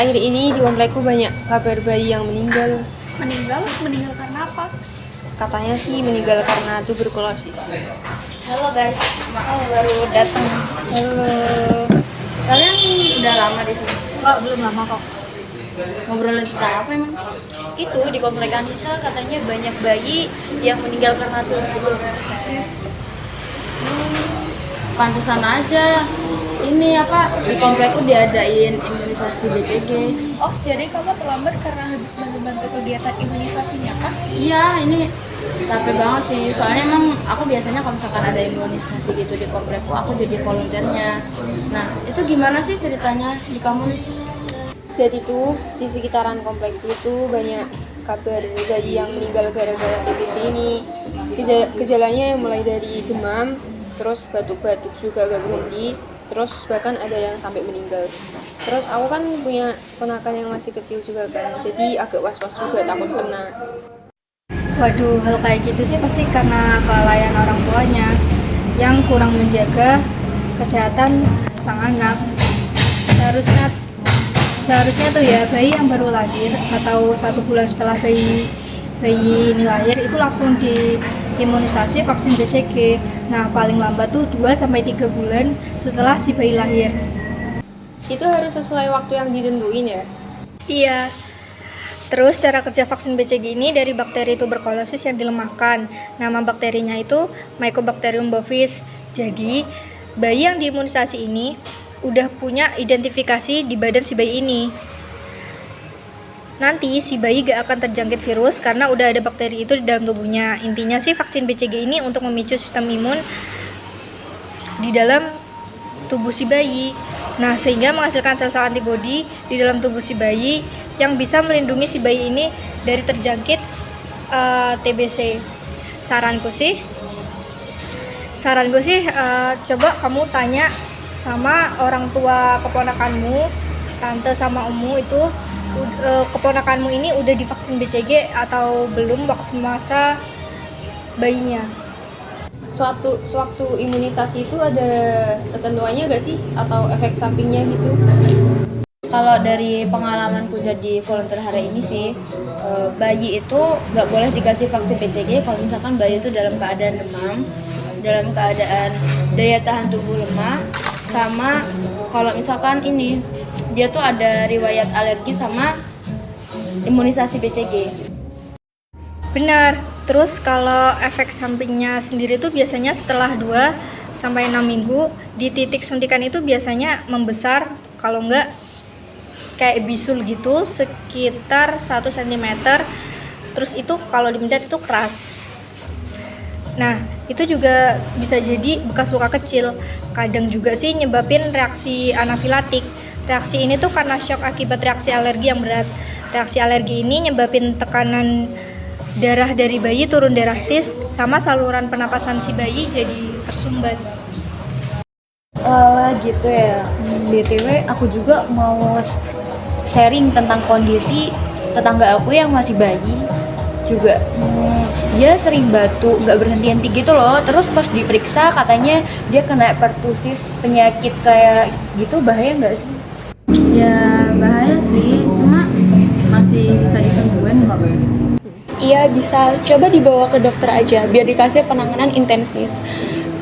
Akhir-akhir ini di komplekku banyak kabar bayi yang meninggal. Meninggal? Meninggal karena apa? Katanya sih meninggal karena tuberkulosis. Halo guys, maaf baru datang. Halo. Kalian udah lama di sini? Oh, belum lama kok. Ngobrolin tentang apa emang? Itu di komplek Anissa katanya banyak bayi yang meninggal karena tuberkulosis. Pantesan aja. Ini apa di komplekku diadain imunisasi BCG. Oh, jadi kamu terlambat karena habis bantu kegiatan imunisasinya kah? Iya, ini capek banget sih. Soalnya emang aku biasanya kalau misalkan ada imunisasi gitu di komplekku, aku jadi volunteernya. Nah, itu gimana sih ceritanya di kamu? Jadi tuh di sekitaran komplekku itu banyak kabar bayi yang meninggal gara-gara TBC ini. Gejalanya yang mulai dari demam, terus batuk-batuk juga gak berhenti, terus bahkan ada yang sampai meninggal. Terus aku kan punya ponakan yang masih kecil juga kan, jadi agak was-was juga takut kena. Waduh, hal kayak gitu sih pasti karena kelalaian orang tuanya yang kurang menjaga kesehatan sang anak. Seharusnya tuh ya bayi yang baru lahir atau 1 bulan setelah bayi ini lahir itu langsung diimunisasi vaksin BCG. Nah, paling lambat tuh 2-3 bulan setelah si bayi lahir. Itu harus sesuai waktu yang ditentuin ya. Iya. Terus cara kerja vaksin BCG ini dari bakteri tuberkulosis yang dilemahkan. Nama bakterinya itu Mycobacterium bovis. Jadi, bayi yang diimunisasi ini udah punya identifikasi di badan si bayi ini. Nanti si bayi gak akan terjangkit virus karena udah ada bakteri itu di dalam tubuhnya. Intinya sih vaksin BCG ini untuk memicu sistem imun di dalam tubuh si bayi. Nah, sehingga menghasilkan sel-sel antibodi di dalam tubuh si bayi yang bisa melindungi si bayi ini dari terjangkit TBC. Saranku sih coba kamu tanya sama orang tua keponakanmu, tante sama omu itu keponakanmu ini udah divaksin BCG atau belum waktu masa bayinya. Sewaktu imunisasi itu ada ketentuannya gak sih? Atau efek sampingnya gitu? Kalau dari pengalamanku jadi volunteer hari ini sih, bayi itu nggak boleh dikasih vaksin BCG kalau misalkan bayi itu dalam keadaan demam, dalam keadaan daya tahan tubuh lemah, sama kalau misalkan ini dia tuh ada riwayat alergi sama imunisasi BCG. Benar. Terus kalau efek sampingnya sendiri tuh biasanya setelah 2-6 minggu di titik suntikan itu biasanya membesar, kalau enggak kayak bisul gitu sekitar 1 cm. Terus itu kalau dipencet itu keras. Nah, itu juga bisa jadi bekas luka kecil. Kadang juga sih nyebabin reaksi anafilaktik. Reaksi ini tuh karena shock akibat reaksi alergi yang berat. Reaksi alergi ini nyebabin tekanan darah dari bayi turun drastis sama saluran pernapasan si bayi jadi tersumbat. Walah gitu ya. BTW aku juga mau sharing tentang kondisi tetangga aku yang masih bayi juga. Dia sering batuk, nggak berhenti-henti gitu loh. Terus pas diperiksa katanya dia kena pertusis, penyakit kayak gitu. Bahaya nggak sih? Ya bahaya sih, cuma masih bisa disembuhin kok. Iya, bisa. Coba dibawa ke dokter aja biar dikasih penanganan intensif.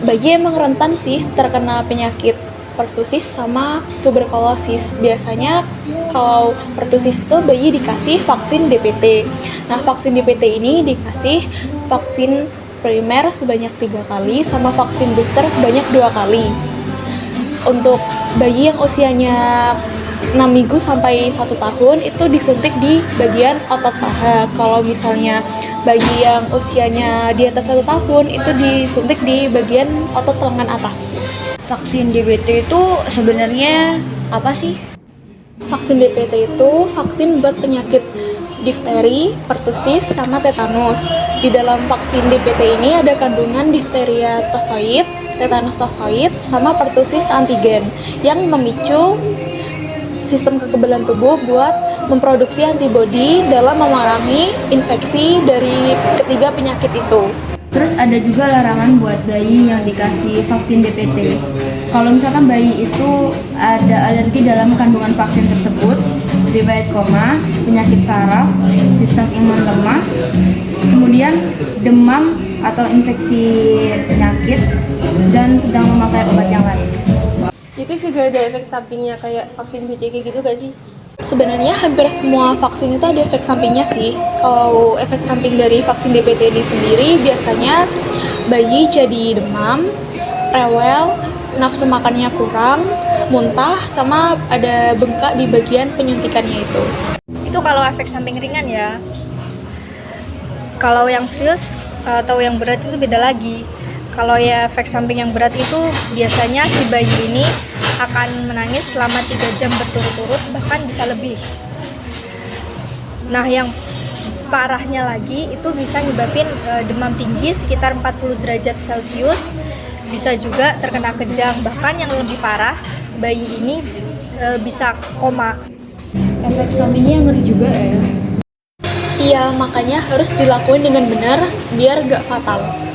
Bayi emang rentan sih terkena penyakit pertusis sama tuberkulosis. Biasanya kalau pertusis itu bayi dikasih vaksin DPT. Nah, vaksin DPT ini dikasih vaksin primer sebanyak 3 kali sama vaksin booster sebanyak 2 kali. Untuk bayi yang usianya 6 minggu sampai 1 tahun itu disuntik di bagian otot paha. Kalau misalnya bayi yang usianya di atas 1 tahun itu disuntik di bagian otot lengan atas. Vaksin DBT itu sebenarnya apa sih? Vaksin DPT itu vaksin buat penyakit difteri, pertusis, sama tetanus. Di dalam vaksin DPT ini ada kandungan difteria tosoid, tetanus tosoid, sama pertusis antigen yang memicu sistem kekebalan tubuh buat memproduksi antibodi dalam memerangi infeksi dari ketiga penyakit itu. Terus ada juga larangan buat bayi yang dikasih vaksin DPT. Kalau misalkan bayi itu ada alergi dalam kandungan vaksin tersebut, riwayat koma, penyakit saraf, sistem imun lemah, kemudian demam atau infeksi penyakit, dan sedang memakai obat yang lain. Itu juga ada efek sampingnya kayak vaksin BCG gitu gak sih? Sebenarnya hampir semua vaksin itu ada efek sampingnya sih. Kalau efek samping dari vaksin DPTD sendiri biasanya bayi jadi demam, rewel, nafsu makannya kurang, muntah, sama ada bengkak di bagian penyuntikannya itu. Itu kalau efek samping ringan ya. Kalau yang serius atau yang berat itu beda lagi. Kalau ya efek samping yang berat itu biasanya si bayi ini akan menangis selama 3 jam berturut-turut, bahkan bisa lebih. Nah, yang parahnya lagi itu bisa nyebabin demam tinggi sekitar 40 derajat Celcius, bisa juga terkena kejang, bahkan yang lebih parah bayi ini bisa koma. Efek sampingnya ngeri juga ya. Iya, makanya harus dilakuin dengan benar biar gak fatal.